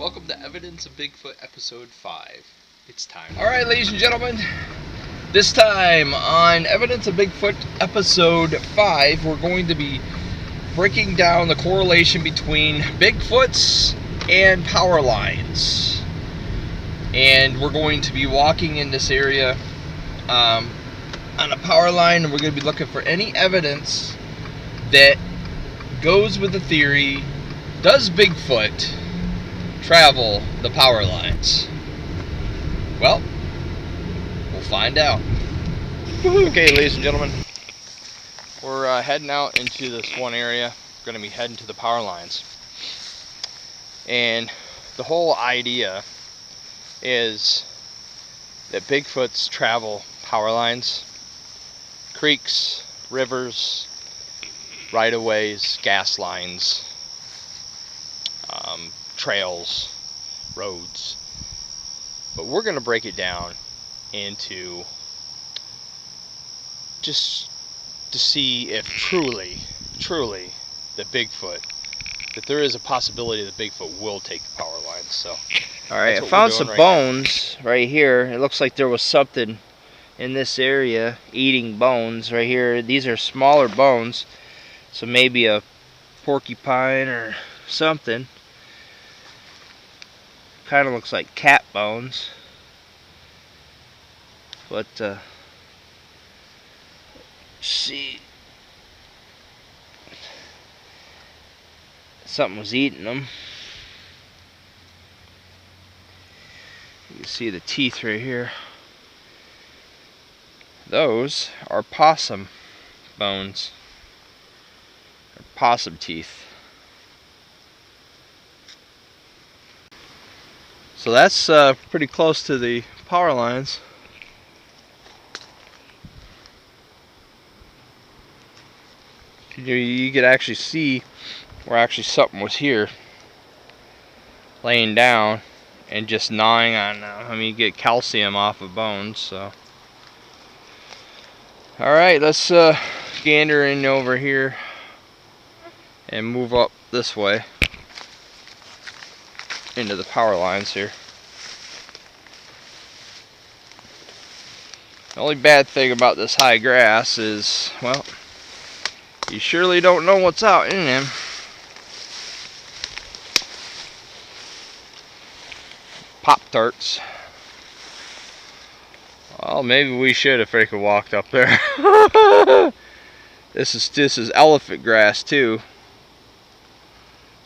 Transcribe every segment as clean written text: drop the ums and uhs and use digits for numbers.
Welcome to Evidence of Bigfoot Episode 5. It's time. Alright, ladies and gentlemen, this time on Evidence of Bigfoot Episode 5, we're going to be breaking down the correlation between Bigfoots and power lines. And we're going to be walking in this area on a power line, and we're going to be looking for any evidence that goes with the theory, does Bigfoot travel the power lines? Well, we'll find out. Okay, ladies and gentlemen, we're heading out into this one area. We're going to be heading to the power lines. And the whole idea is that Bigfoots travel power lines, creeks, rivers, right-of-ways, gas lines, trails, roads. But we're going to break it down into just to see if truly that there is a possibility that Bigfoot will take the power lines. So, all right, I found some bones right here. It looks like there was something in this area eating bones right here. These are smaller bones, so maybe a porcupine or something. Kind of looks like cat bones, but see, something was eating them. You can see the teeth right here. Those are possum bones, or possum teeth. So that's pretty close to the power lines. You could actually see where actually something was here, laying down and just gnawing on them. I mean, you get calcium off of bones. So, all right, let's gander in over here and move up this way into the power lines here. The only bad thing about this high grass is, well, you surely don't know what's out in them. Pop-Tarts. Well, maybe we should if we could walked up there. This is elephant grass too.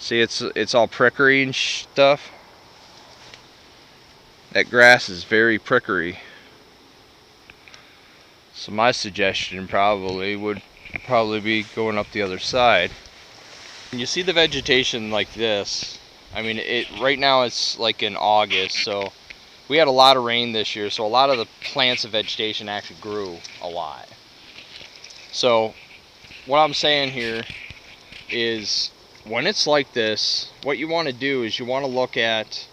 See, it's all prickly and stuff. That grass is very prickly. So my suggestion would probably be going up the other side. And you see the vegetation like this. I mean, right now it's like in August, so we had a lot of rain this year, so a lot of the plants and vegetation actually grew a lot. So what I'm saying here is, when it's like this, what you want to do is you want to look at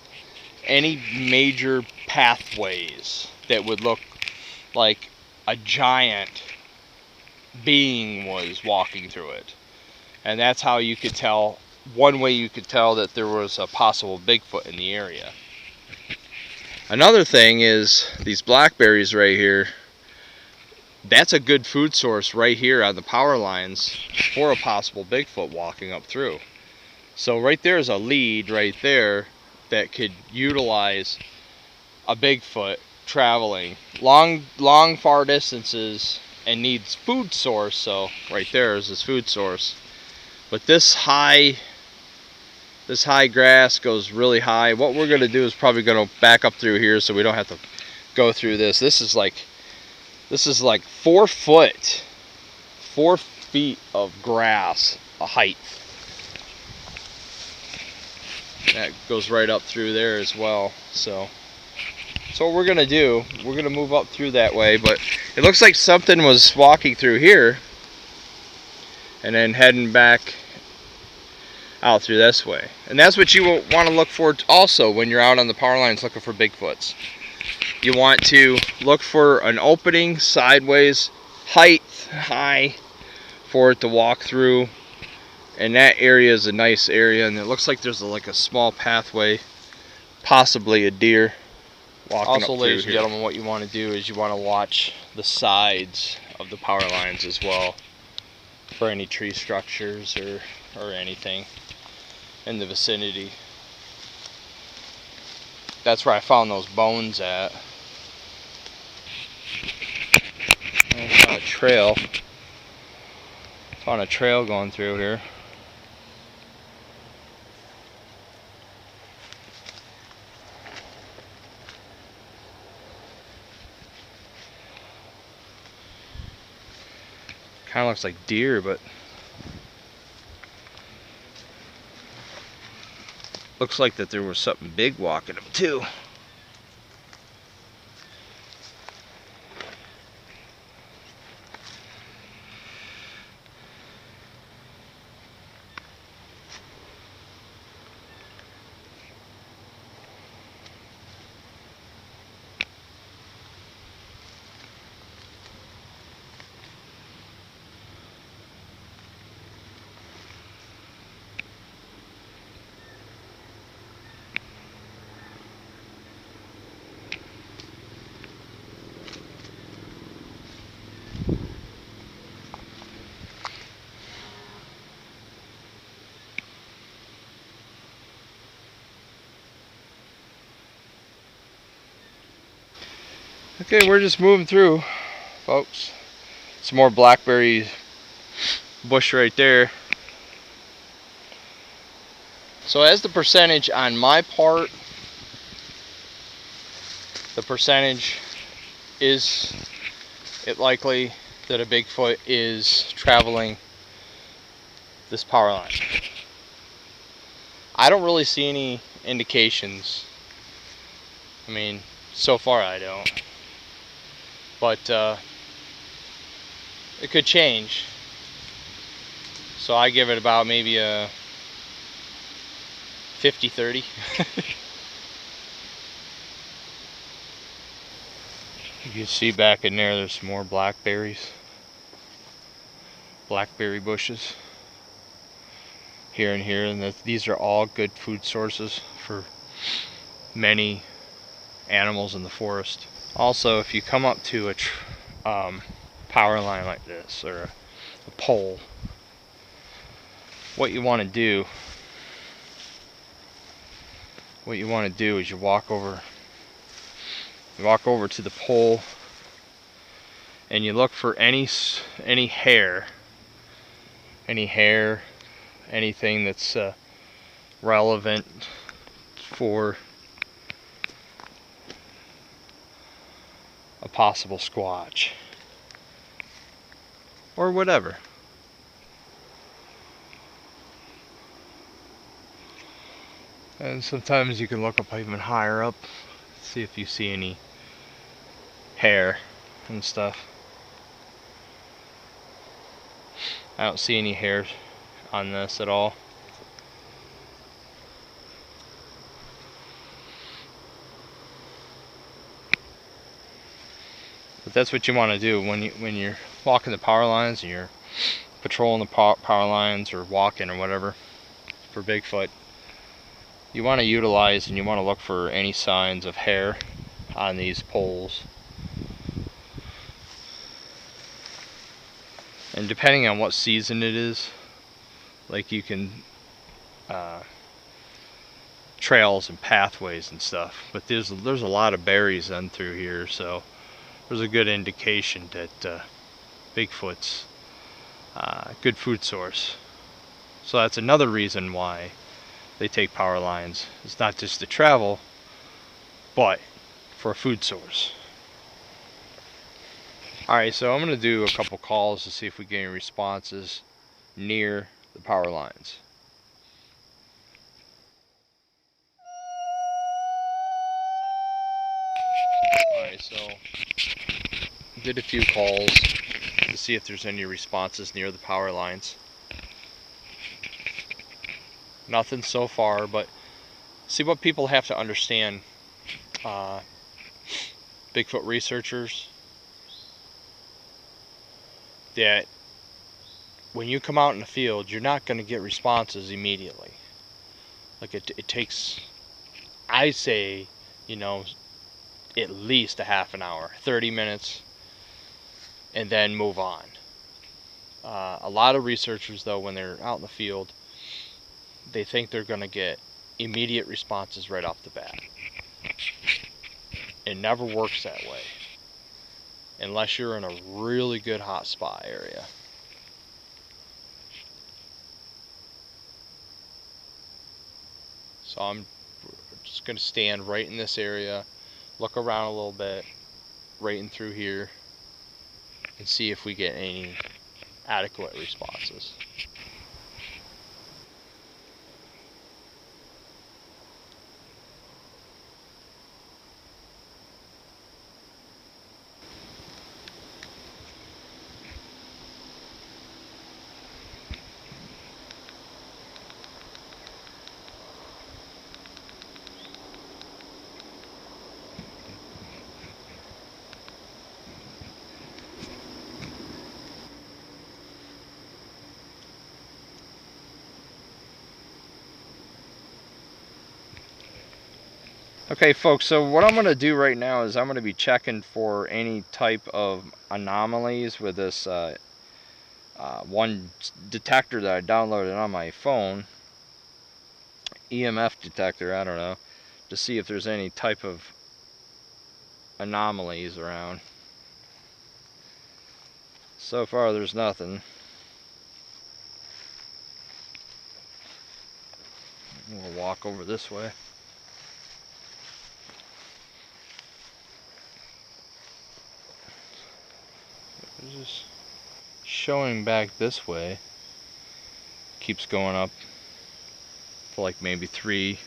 any major pathways that would look like a giant being was walking through it. And that's how you could tell, one way you could tell that there was a possible Bigfoot in the area. Another thing is these blackberries right here. That's a good food source right here on the power lines for a possible Bigfoot walking up through. So right there is a lead right there that could utilize a Bigfoot traveling long far distances and needs food source. So right there is his food source. But this high grass goes really high. What we're going to do is probably going to back up through here so we don't have to go through this. This is like 4 feet of grass, a height. That goes right up through there as well. So what we're going to do, we're going to move up through that way, but it looks like something was walking through here and then heading back out through this way. And that's what you want to look for also when you're out on the power lines looking for Bigfoots. You want to look for an opening sideways, height high, for it to walk through. And that area is a nice area, and it looks like there's like a small pathway possibly a deer walking Also, up ladies through and here. gentlemen, what you want to do is you want to watch the sides of the power lines as well for any tree structures or anything in the vicinity. That's where I found those bones at. I found a trail. Found a trail going through here. Kind of looks like deer, but looks like that there was something big walking them too. Okay, we're just moving through, folks. Some more blackberry bush right there. So as the percentage on my part, the percentage is it likely that a Bigfoot is traveling this power line. I don't really see any indications. I mean, so far I don't. But it could change. So I give it about maybe a 50-30. You can see back in there, there's some more blackberries. Blackberry bushes. Here and here, and these are all good food sources for many animals in the forest. Also, if you come up to a power line like this, or a pole, what you want to do is you walk over to the pole and you look for any hair, anything that's relevant for a possible squatch or whatever. And sometimes you can look up even higher up, see if you see any hair and stuff. I don't see any hair on this at all. But that's what you want to do when you're walking the power lines and you're patrolling the power lines or walking or whatever for Bigfoot. You want to utilize and you want to look for any signs of hair on these poles. And depending on what season it is, like you can trails and pathways and stuff, but there's a lot of berries on through here, so there's a good indication that Bigfoot's a good food source. So that's another reason why they take power lines. It's not just to travel, but for a food source. Alright, so I'm going to do a couple calls to see if we get any responses near the power lines. Alright, so did a few calls to see if there's any responses near the power lines. Nothing so far, but see what people have to understand. Bigfoot researchers, that when you come out in the field, you're not going to get responses immediately. Like it takes I say, you know, at least a half an hour, 30 minutes, and then move on. A lot of researchers, though, when they're out in the field, they think they're going to get immediate responses right off the bat. It never works that way unless you're in a really good hot spot area. So I'm just going to stand right in this area, look around a little bit, right in through here, and see if we get any adequate responses. Okay folks, so what I'm going to do right now is I'm going to be checking for any type of anomalies with this one detector that I downloaded on my phone, EMF detector, I don't know, to see if there's any type of anomalies around. So far there's nothing. We'll walk over this way. Just showing back this way, keeps going up to like maybe 3.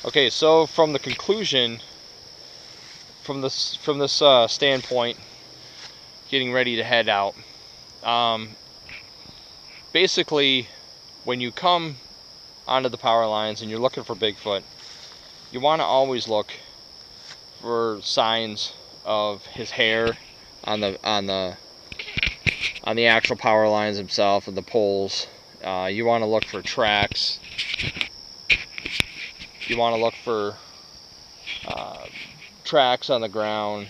Okay, so from the conclusion, from this standpoint, getting ready to head out. Basically, when you come onto the power lines and you're looking for Bigfoot, you want to always look for signs of his hair on the actual power lines themselves and the poles. You want to look for tracks. You want to look for tracks on the ground.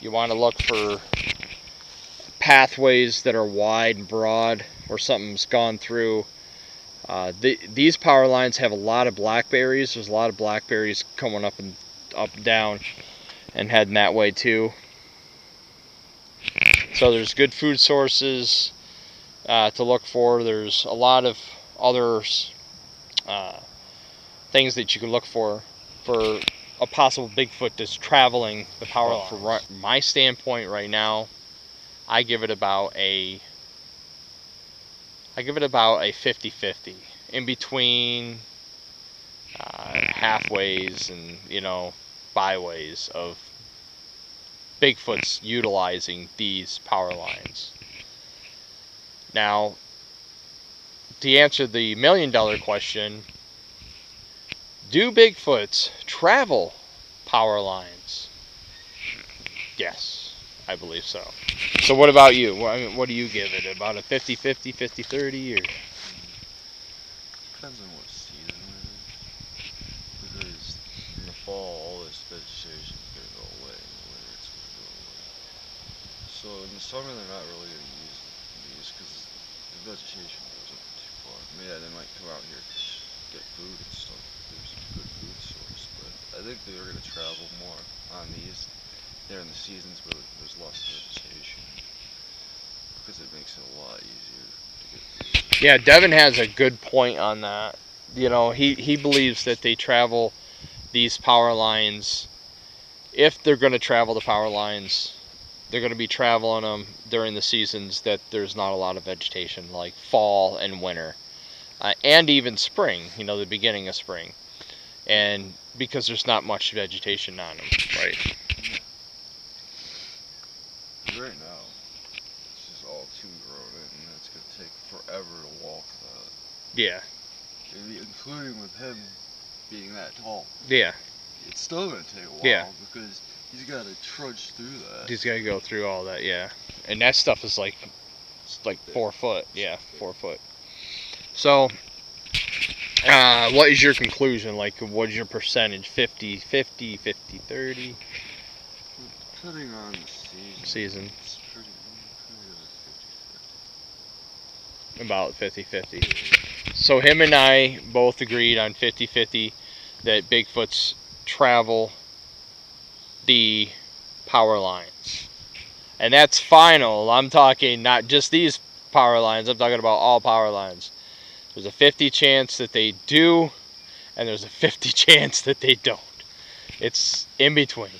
You want to look for pathways that are wide and broad where something's gone through. These power lines have a lot of blackberries. There's a lot of blackberries coming up and down and heading that way too. So there's good food sources to look for. There's a lot of other things that you can look for a possible Bigfoot that's traveling the power lines. From my standpoint right now, I give it about a 50-50 in between halfways and, you know, byways of Bigfoot's utilizing these power lines. Now, to answer the $1 million question, do Bigfoots travel power lines? Yes, I believe so. So what about you? What do you give it? About a 50-50, 50-30, or? Depends on what season it is. Because in the fall, all this vegetation is going to go away. In the winter, it's going to go away. So in the summer, they're not really going to use these because the vegetation goes up too far. Yeah, they might come out here to get food and stuff. There's a good food source, but I think they're going to travel more on these during the seasons where there's less vegetation because it makes it a lot easier to get food. Yeah, Devin has a good point on that. You know, he believes that they travel these power lines. If they're going to travel the power lines, they're going to be traveling them during the seasons that there's not a lot of vegetation, like fall and winter. And even spring, you know, the beginning of spring. and because there's not much vegetation on them, right? Right now, it's just all too grown in, and it's gonna take forever to walk that. Yeah. Including with him being that tall. Yeah. It's still gonna take a while, Yeah. because he's gotta trudge through that. He's got to go through all that, yeah. And that stuff is like 4 foot. Yeah, 4 foot. So, what is your conclusion? Like, what is your percentage? 50, 50, 50, 30? Depending on the Season. It's pretty About 50-50. So him and I both agreed on 50-50 that Bigfoots travel the power lines. And that's final. I'm talking not just these power lines. I'm talking about all power lines. There's a 50 chance that they do, and there's a 50 chance that they don't. It's in between.